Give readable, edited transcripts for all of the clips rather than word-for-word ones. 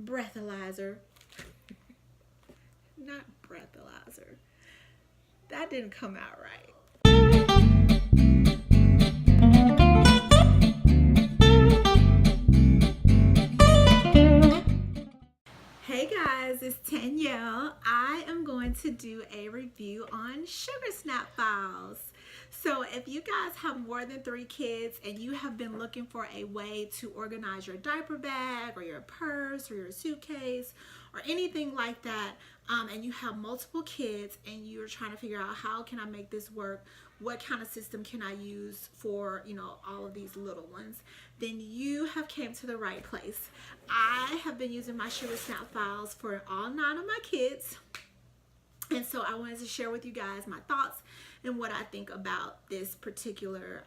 breathalyzer. Not breathalyzer. That didn't come out right. Hey guys, it's Danielle. I am going to do a review on sugarSNAP files. So if you guys have more than 3 kids and you have been looking for a way to organize your diaper bag or your purse or your suitcase or anything like that, and you have multiple kids and you're trying to figure out how can I make this work, what kind of system can I use for, all of these little ones, then you have came to the right place. I have been using my sugarSNAP files for all 9 of my kids, and so I wanted to share with you guys my thoughts and what I think about this particular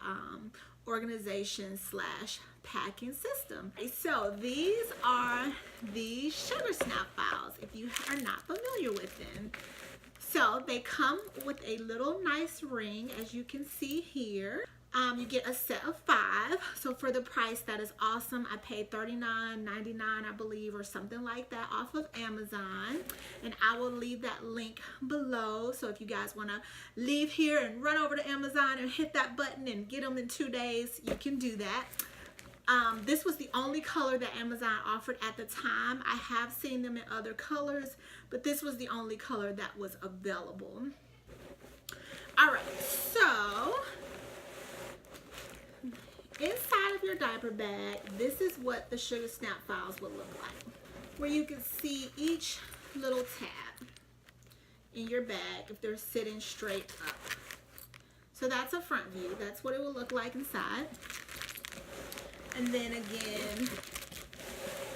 organization / packing system. So these are the sugarSNAP files if you are not familiar with them. So they come with a little nice ring, as you can see here. You get a set of 5. So for the price, that is awesome. I paid $39.99, I believe, or something like that off of Amazon. And I will leave that link below. So if you guys want to leave here and run over to Amazon and hit that button and get them in 2 days, you can do that. This was the only color that Amazon offered at the time. I have seen them in other colors, but this was the only color that was available. All right, so inside of your diaper bag, this is what the sugarSNAP files would look like, where you can see each little tab in your bag if they're sitting straight up. So that's a front view. That's what it will look like inside. And then again,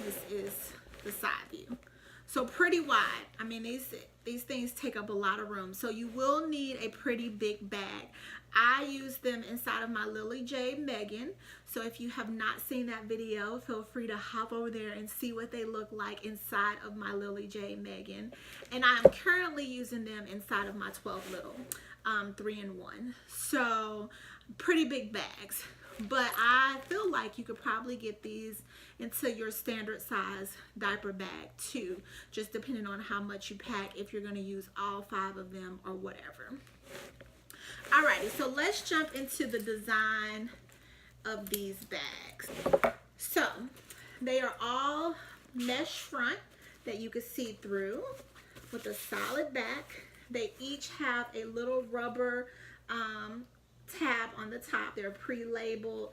this is the side view. So pretty wide. I mean, these things take up a lot of room. So you will need a pretty big bag. I use them inside of my Lily J Megan. So if you have not seen that video, feel free to hop over there and see what they look like inside of my Lily J Megan. And I am currently using them inside of my 12 Little 3-in-1. So pretty big bags. But I feel like you could probably get these into your standard size diaper bag too, just depending on how much you pack, if you're going to use all 5 of them or whatever. Alrighty, so let's jump into the design of these bags. So they are all mesh front that you can see through with a solid back. They each have a little rubber tab on the top. They're pre-labeled.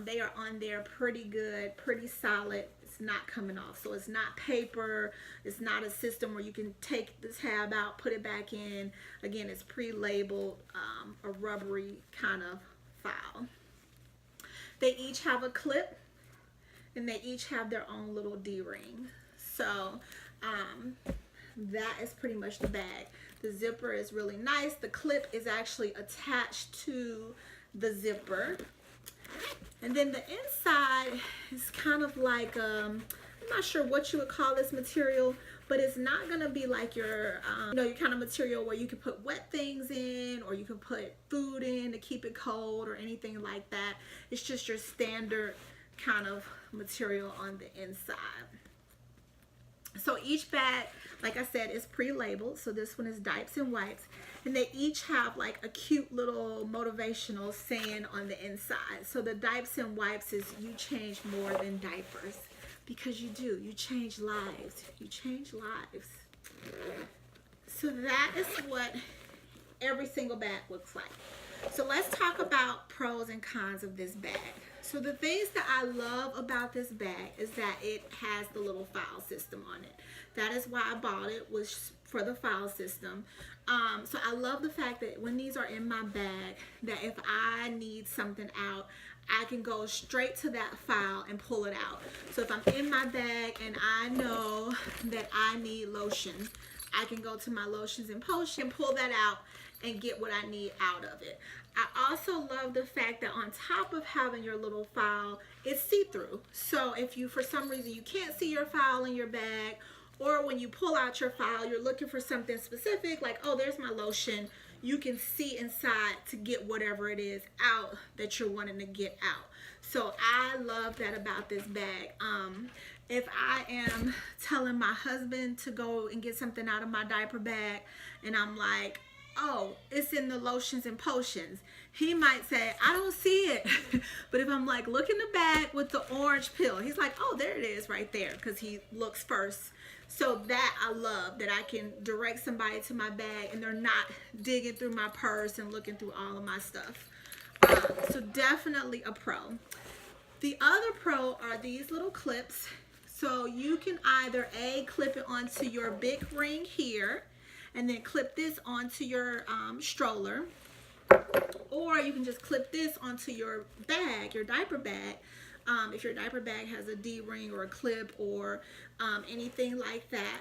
They are on there pretty good, pretty solid. It's not coming off. So it's not paper. It's not a system where you can take the tab out, put it back in. Again, it's pre-labeled, a rubbery kind of file. They each have a clip, and they each have their own little D-ring. So that is pretty much the bag. The zipper is really nice. The clip is actually attached to the zipper. And then the inside is kind of like, I'm not sure what you would call this material, but it's not gonna be like your, your kind of material where you can put wet things in, or you can put food in to keep it cold or anything like that. It's just your standard kind of material on the inside. So each bag, like I said, is pre-labeled. So this one is Diapers and Wipes. And they each have like a cute little motivational saying on the inside. So the Diapers and Wipes is you change more than diapers. Because you do. You change lives. You change lives. So that is what every single bag looks like. So let's talk about pros and cons of this bag. So the things that I love about this bag is that it has the little file system on it. That is why I bought it, was for the file system. So I love the fact that when these are in my bag, that if I need something out, I can go straight to that file and pull it out. So if I'm in my bag and I know that I need lotion, I can go to my lotions and potion, pull that out and get what I need out of it. I also love the fact that on top of having your little file, it's see-through. So if you, for some reason, you can't see your file in your bag, or when you pull out your file, you're looking for something specific, like, oh, there's my lotion, you can see inside to get whatever it is out that you're wanting to get out. So I love that about this bag. if I am telling my husband to go and get something out of my diaper bag and I'm like, oh, it's in the lotions and potions, he might say, I don't see it. But if I'm like, look in the bag with the orange pill, he's like, oh, there it is right there, because he looks first. So that I love, that I can direct somebody to my bag and they're not digging through my purse and looking through all of my stuff. So definitely a pro. The other pro are these little clips. So you can either clip it onto your big ring here and then clip this onto your stroller, or you can just clip this onto your bag, your diaper bag, if your diaper bag has a D-ring or a clip or anything like that.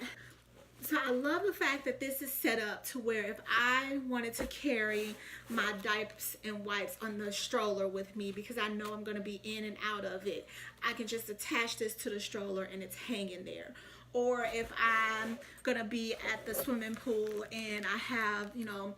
So I love the fact that this is set up to where if I wanted to carry my diapers and wipes on the stroller with me, because I know I'm going to be in and out of it, I can just attach this to the stroller and it's hanging there. Or if I'm going to be at the swimming pool and I have, you know,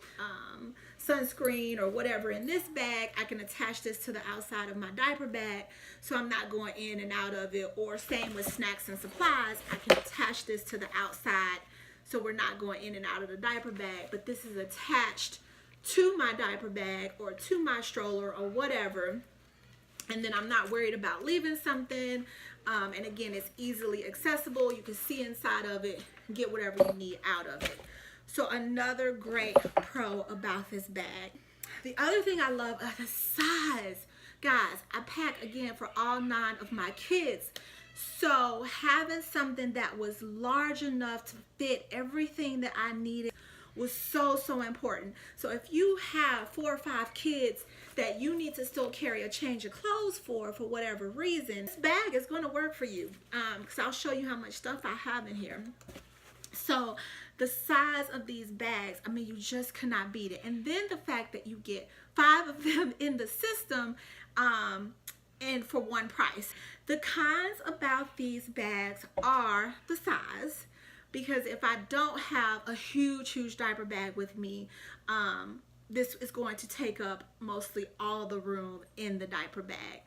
sunscreen or whatever in this bag, I can attach this to the outside of my diaper bag so I'm not going in and out of it. Or same with snacks and supplies, I can attach this to the outside so we're not going in and out of the diaper bag, but this is attached to my diaper bag or to my stroller or whatever, and then I'm not worried about leaving something. And again, it's easily accessible. You can see inside of it, get whatever you need out of it. So another great pro about this bag. The other thing I love are the size. Guys, I pack again for all 9 of my kids. So having something that was large enough to fit everything that I needed was so important. So if you have 4 or 5 kids that you need to still carry a change of clothes for whatever reason, this bag is going to work for you, because I'll show you how much stuff I have in here. So the size of these bags, I mean, you just cannot beat it. And then the fact that you get 5 of them in the system, and for one price. The cons about these bags are the size, because if I don't have a huge diaper bag with me, this is going to take up mostly all the room in the diaper bag.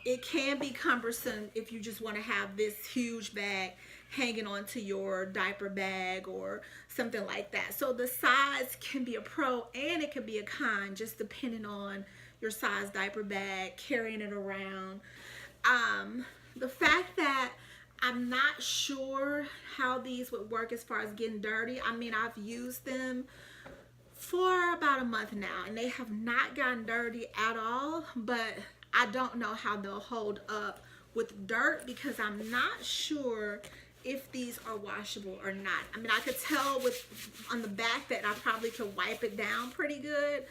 It can be cumbersome if you just want to have this huge bag hanging onto your diaper bag or something like that. So the size can be a pro and it can be a con, just depending on your size diaper bag, carrying it around. The fact that I'm not sure how these would work as far as getting dirty. I mean, I've used them for about a month now and they have not gotten dirty at all, but I don't know how they'll hold up with dirt, because I'm not sure if these are washable or not. I mean, I could tell on the back that I probably could wipe it down pretty good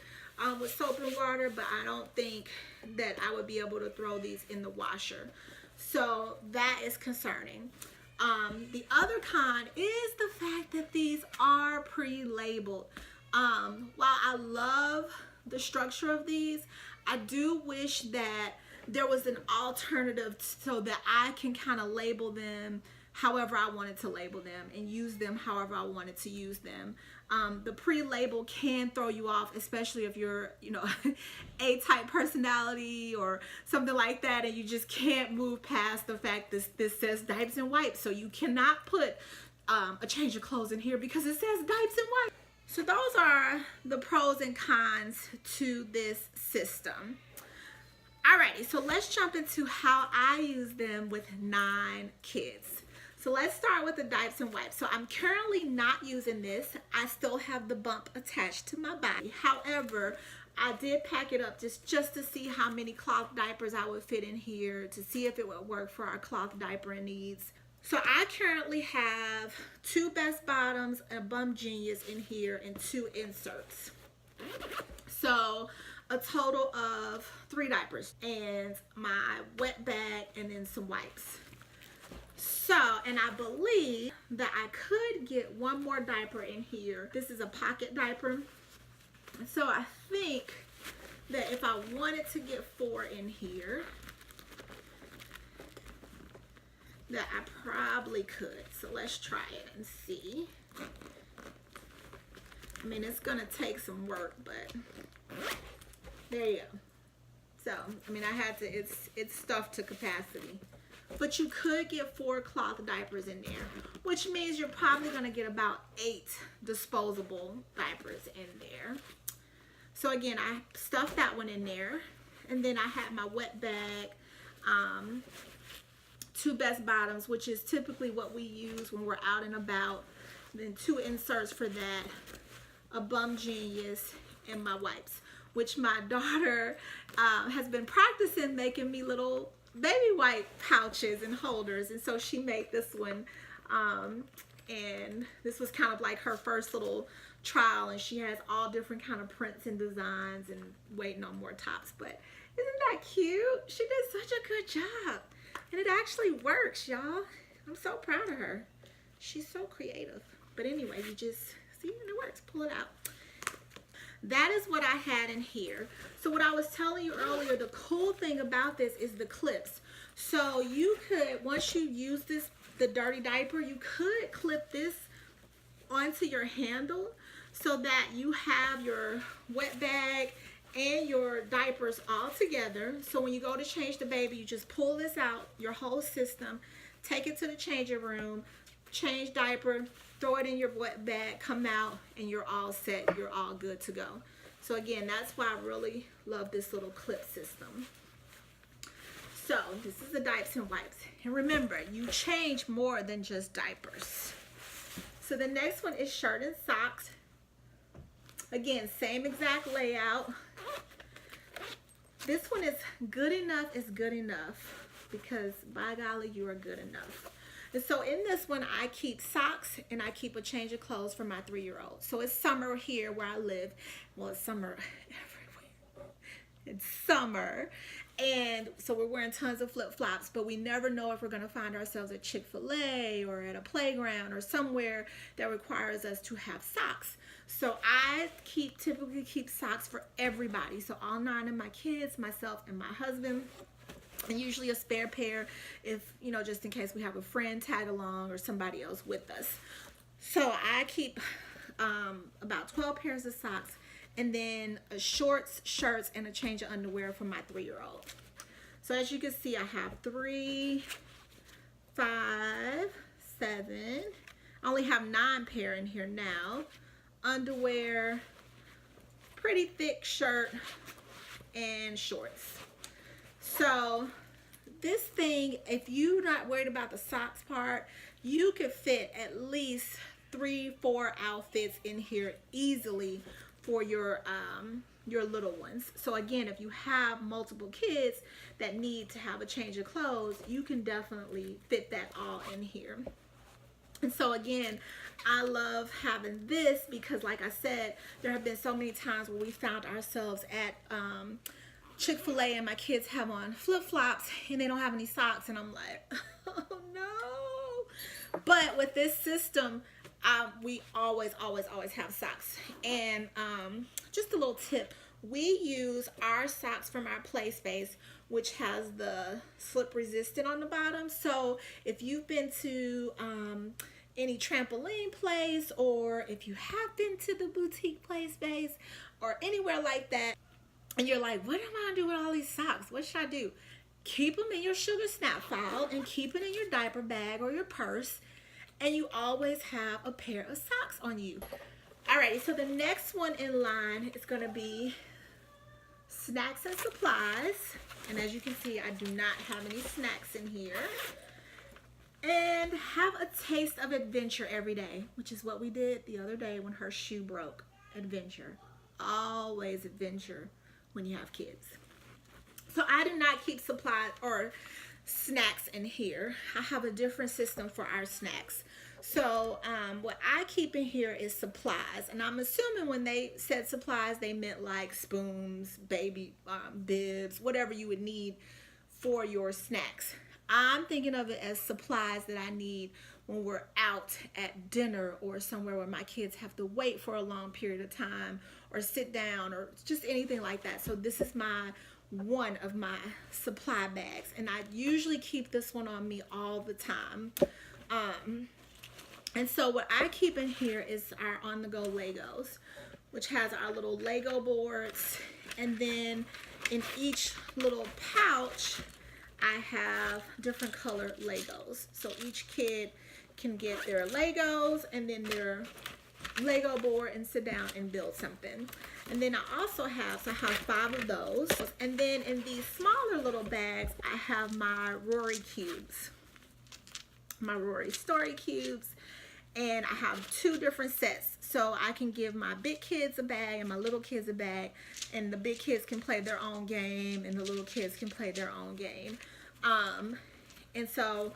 with soap and water, but I don't think that I would be able to throw these in the washer. So that is concerning. The other con is the fact that these are pre-labeled. While I love the structure of these, I do wish that there was an alternative so that I can kind of label them however I wanted to label them and use them however I wanted to use them. The pre-label can throw you off, especially if you're, you know, A-type personality or something like that, and you just can't move past the fact this says diapers and wipes. So you cannot put a change of clothes in here because it says diapers and wipes. So those are the pros and cons to this system. Alrighty, so let's jump into how I use them with 9 kids. So let's start with the diapers and wipes. So I'm currently not using this. I still have the bump attached to my body. However, I did pack it up just to see how many cloth diapers I would fit in here, to see if it would work for our cloth diaper needs. So I currently have 2 Best Bottoms, a Bum Genius in here, and 2 inserts. So a total of 3 diapers and my wet bag and then some wipes. So, and I believe that I could get 1 more diaper in here. This is a pocket diaper. So I think that if I wanted to get 4 in here, that I probably could. So let's try it and see. I mean, it's gonna take some work, but there you go. So, I mean, I had to, it's stuffed to capacity. but you could get 4 cloth diapers in there, which means you're probably going to get about 8 disposable diapers in there. So again, I stuffed that one in there, and then I had my wet bag, 2 best bottoms, which is typically what we use when we're out and about, then 2 inserts for that, a Bum Genius, and my wipes, which my daughter has been practicing making me little baby wipe pouches and holders, and so she made this one, and this was kind of like her first little trial, and she has all different kind of prints and designs and waiting on more tops. But isn't that cute? She did such a good job, and it actually works, y'all. I'm so proud of her. She's so creative. But anyway, you just see, and it works. Pull it out. That is what I had in here. So what I was telling you earlier, the cool thing about this is the clips. So you could, once you use this, the dirty diaper, you could clip this onto your handle so that you have your wet bag and your diapers all together. So when you go to change the baby, you just pull this out, your whole system, take it to the changing room, change diaper, throw it in your wet bag, come out, and you're all set. You're all good to go. So again, that's why I really love this little clip system. So this is the diapers and wipes. And remember, you change more than just diapers. So the next one is shirt and socks. Again, same exact layout. This one is good enough is good enough, because by golly, you are good enough. And so in this one, I keep socks and I keep a change of clothes for my 3-year-old. So it's summer here where I live. Well, it's summer everywhere. It's summer. And so we're wearing tons of flip-flops, but we never know if we're going to find ourselves at Chick-fil-A or at a playground or somewhere that requires us to have socks. So I typically keep socks for everybody. So all 9 of my kids, myself, and my husband. And usually a spare pair if, you know, just in case we have a friend tag along or somebody else with us. So I keep about 12 pairs of socks, and then shorts, shirts, and a change of underwear for my 3-year-old. So as you can see, I have 3, 5, 7. I only have 9 pair in here now. Underwear, pretty thick shirt, and shorts. So this thing, if you're not worried about the socks part, you could fit at least 3-4 outfits in here easily for your little ones. So again, if you have multiple kids that need to have a change of clothes, you can definitely fit that all in here. And so again, I love having this because, like I said, there have been so many times where we found ourselves at Chick-fil-A and my kids have on flip-flops and they don't have any socks, and I'm like, oh no. But with this system, we always have socks. And just a little tip, we use our socks from our play space, which has the slip resistant on the bottom. So if you've been to any trampoline place, or if you have been to the boutique play space or anywhere like that, and you're like, what am I gonna do with all these socks? What should I do? Keep them in your sugarSNAP file and keep it in your diaper bag or your purse, and you always have a pair of socks on you. Alrighty, so the next one in line is gonna be snacks and supplies. And as you can see, I do not have any snacks in here. And have a taste of adventure every day, which is what we did the other day when her shoe broke. Adventure. Always adventure when you have kids. So I do not keep supplies or snacks in here. I have a different system for our snacks. So what I keep in here is supplies, and I'm assuming when they said supplies, they meant like spoons, baby bibs, whatever you would need for your snacks. I'm thinking of it as supplies that I need when we're out at dinner or somewhere where my kids have to wait for a long period of time or sit down or just anything like that. So this is one of my supply bags, and I usually keep this one on me all the time. And so what I keep in here is our on-the-go Legos, which has our little Lego boards, and then in each little pouch I have different colored Legos. So each kid can get their Legos and then their Lego board and sit down and build something. And then I also have, so I have 5 of those. And then in these smaller little bags, I have my Rory cubes, my Rory story cubes. And I have 2 different sets. So I can give my big kids a bag and my little kids a bag. And the big kids can play their own game and the little kids can play their own game. And so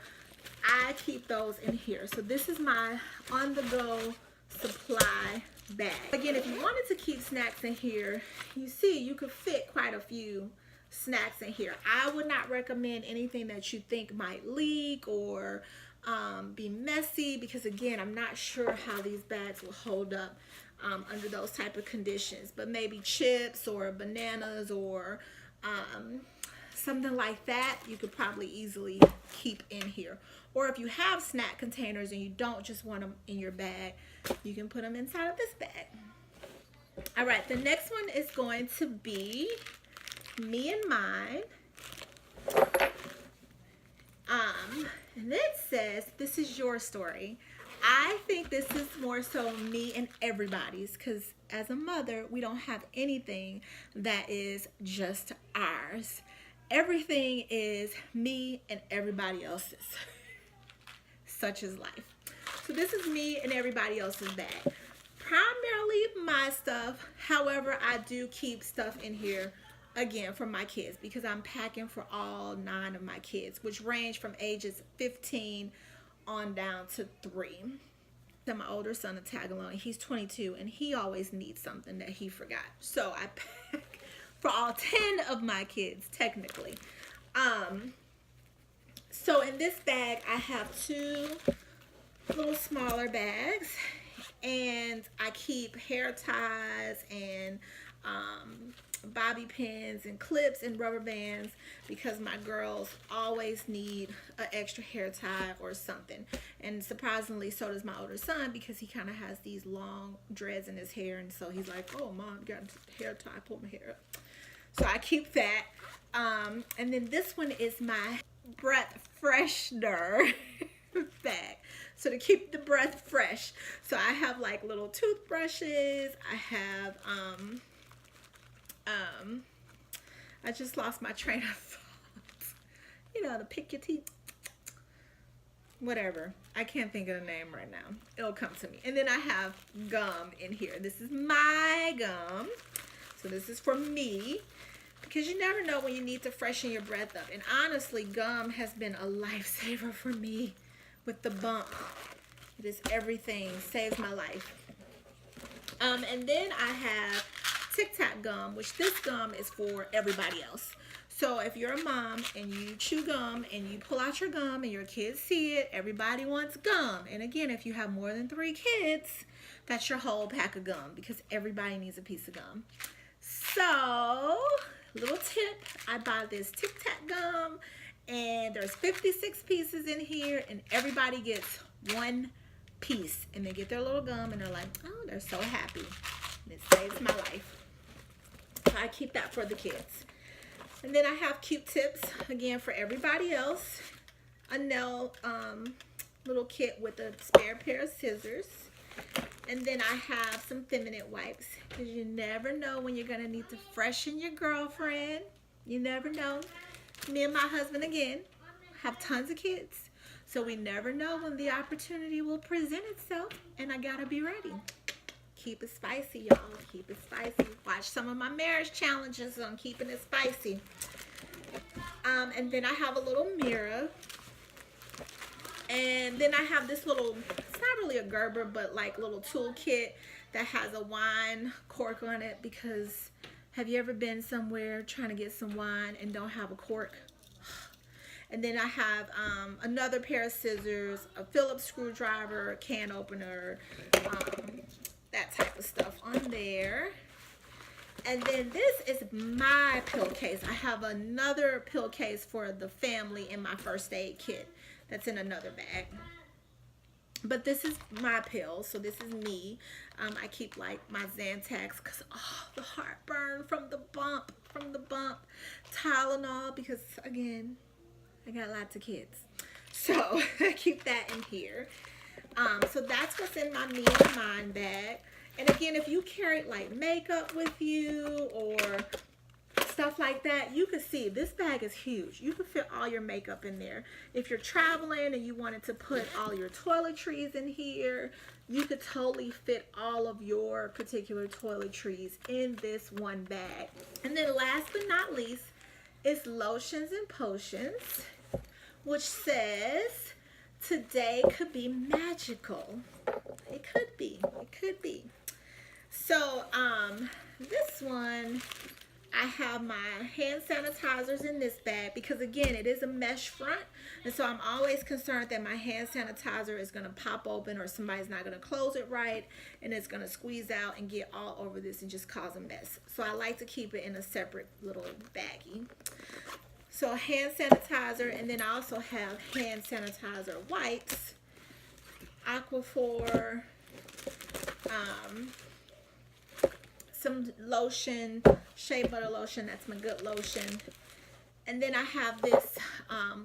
I keep those in here. So this is my on-the-go supply bag. Again, if you wanted to keep snacks in here, you see you could fit quite a few snacks in here. I would not recommend anything that you think might leak or be messy, because again, I'm not sure how these bags will hold up under those type of conditions. But maybe chips or bananas or something like that, you could probably easily keep in here. Or if you have snack containers and you don't just want them in your bag, you can put them inside of this bag. All right, the next one is going to be me and mine. And it says, this is your story. I think this is more so me and everybody's, because as a mother, we don't have anything that is just ours. Everything is me and everybody else's. Such is life. So this is me and everybody else's bag. Primarily my stuff. However, I do keep stuff in here, again, for my kids, because I'm packing for all 9 of my kids, which range from ages 15 on down to 3. So my older son, a tag along, he's 22, and he always needs something that he forgot. So I pack for all 10 of my kids, technically. So in this bag, I have 2 little smaller bags, and I keep hair ties and bobby pins and clips and rubber bands, because my girls always need an extra hair tie or something. And surprisingly, so does my older son, because he kind of has these long dreads in his hair, and so he's like, oh mom, got a hair tie, pull my hair up. So I keep that. And then this one is my breath freshener bag, so to keep the breath fresh. So I have like little toothbrushes. I have I just lost my train of thought. You know, to pick your teeth, whatever. I can't think of the name right now. It'll come to me. And then I have gum in here. This is my gum. So this is for me, because you never know when you need to freshen your breath up. And honestly, gum has been a lifesaver for me with the bump. It is everything. Saves my life. And then I have Tic Tac gum, which this gum is for everybody else. So if you're a mom and you chew gum and you pull out your gum and your kids see it, everybody wants gum. And again, if you have more than 3 kids, that's your whole pack of gum, because everybody needs a piece of gum. So, little tip, I buy this Tic Tac gum, and there's 56 pieces in here, and everybody gets 1 piece. And they get their little gum and they're like, oh, they're so happy. And it saves my life. So I keep that for the kids. And then I have Q-tips, again, for everybody else. A nail little kit with a spare pair of scissors. And then I have some feminine wipes, because you never know when you're going to need to freshen your girlfriend. You never know. Me and my husband, again, have tons of kids. So we never know when the opportunity will present itself. And I got to be ready. Keep it spicy, y'all. Keep it spicy. Watch some of my marriage challenges on keeping it spicy. And then I have a little mirror. And then I have this little, it's not really a Gerber, but like little toolkit that has a wine cork on it, because have you ever been somewhere trying to get some wine and don't have a cork? And then I have another pair of scissors, a Phillips screwdriver, a can opener, that type of stuff on there. And then this is my pill case. I have another pill case for the family in my first aid kit that's in another bag. But this is my pills, so this is me. I keep like my Zantacs, because the heartburn from the bump, Tylenol, because again, I got lots of kids. So keep that in here. So that's what's in my me and mine bag. And again, if you carry like makeup with you or stuff like that, you can see this bag is huge. You can fit all your makeup in there. If you're traveling and you wanted to put all your toiletries in here, you could totally fit all of your particular toiletries in this one bag. And then last but not least is lotions and potions, which says today could be magical. It could be. It could be. So this one, I have my hand sanitizers in this bag because again, it is a mesh front, and so I'm always concerned that my hand sanitizer is going to pop open or somebody's not going to close it right and it's going to squeeze out and get all over this and just cause a mess. So I like to keep it in a separate little baggie. So hand sanitizer, and then I also have hand sanitizer wipes, Aquaphor, some lotion, shea butter lotion, that's my good lotion. And then I have this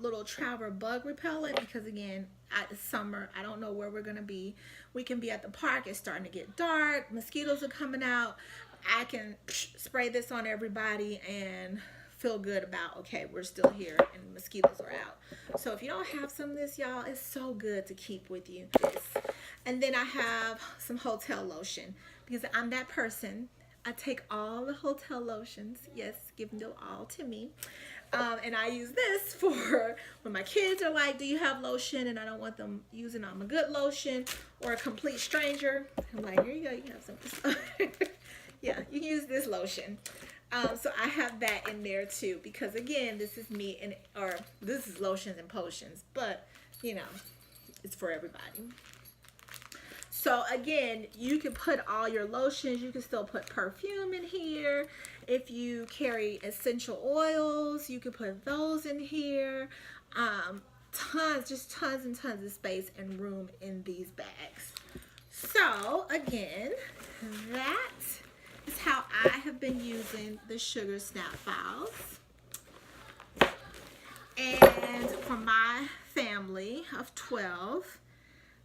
little travel bug repellent because again, it's summer, I don't know where we're gonna be. We can be at the park, it's starting to get dark, mosquitoes are coming out. I can spray this on everybody and feel good about, okay, we're still here and mosquitoes are out. So if you don't have some of this, y'all, it's so good to keep with you. And then I have some hotel lotion because I'm that person. I take all the hotel lotions, yes, give them all to me. And I use this for when my kids are like, do you have lotion? And I don't want them using a good lotion or a complete stranger. I'm like, here you go, you can have some. Yeah, you can use this lotion. So I have that in there too because again, this is me and this is lotions and potions, but you know, it's for everybody. So again, you can put all your lotions, you can still put perfume in here. If you carry essential oils, you can put those in here. Just tons and tons of space and room in these bags. So again, that is how I have been using the sugarSNAP files. And for my family of 12,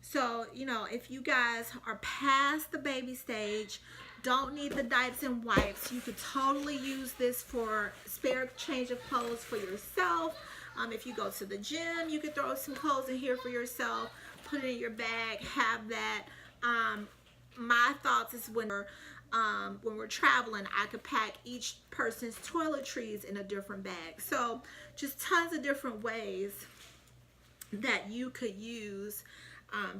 so, you know, if you guys are past the baby stage, don't need the diapers and wipes, you could totally use this for spare change of clothes for yourself. If you go to the gym, you could throw some clothes in here for yourself, put it in your bag, have that. My thoughts is when we're traveling, I could pack each person's toiletries in a different bag. So just tons of different ways that you could use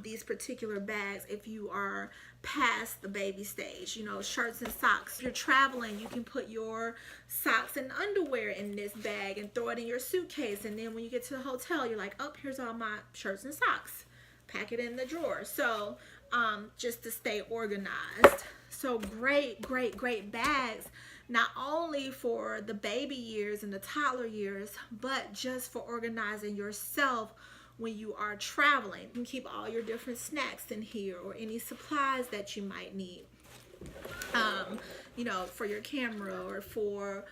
these particular bags if you are past the baby stage. You know, shirts and socks. If you're traveling, you can put your socks and underwear in this bag and throw it in your suitcase, and then when you get to the hotel, you're like, oh, here's all my shirts and socks. Pack it in the drawer. So just to stay organized. So great bags, not only for the baby years and the toddler years, but just for organizing yourself when you are traveling. You can keep all your different snacks in here or any supplies that you might need, you know, for your camera or for,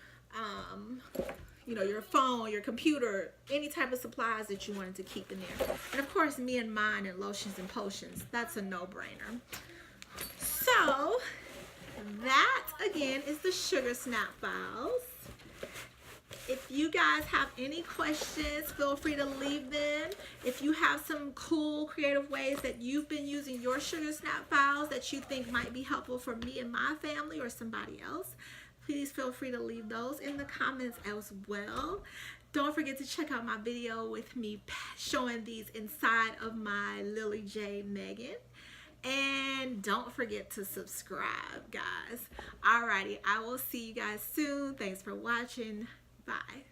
you know, your phone, your computer, any type of supplies that you wanted to keep in there. And of course, me and mine and lotions and potions, that's a no-brainer. So that again is the sugarSNAP files. If you guys have any questions, feel free to leave them. If you have some cool creative ways that you've been using your sugarSNAP files that you think might be helpful for me and my family or somebody else, please feel free to leave those in the comments as well. Don't forget to check out my video with me showing these inside of my Lily J Megan. And don't forget to subscribe, guys. Alrighty, I will see you guys soon. Thanks for watching. Bye.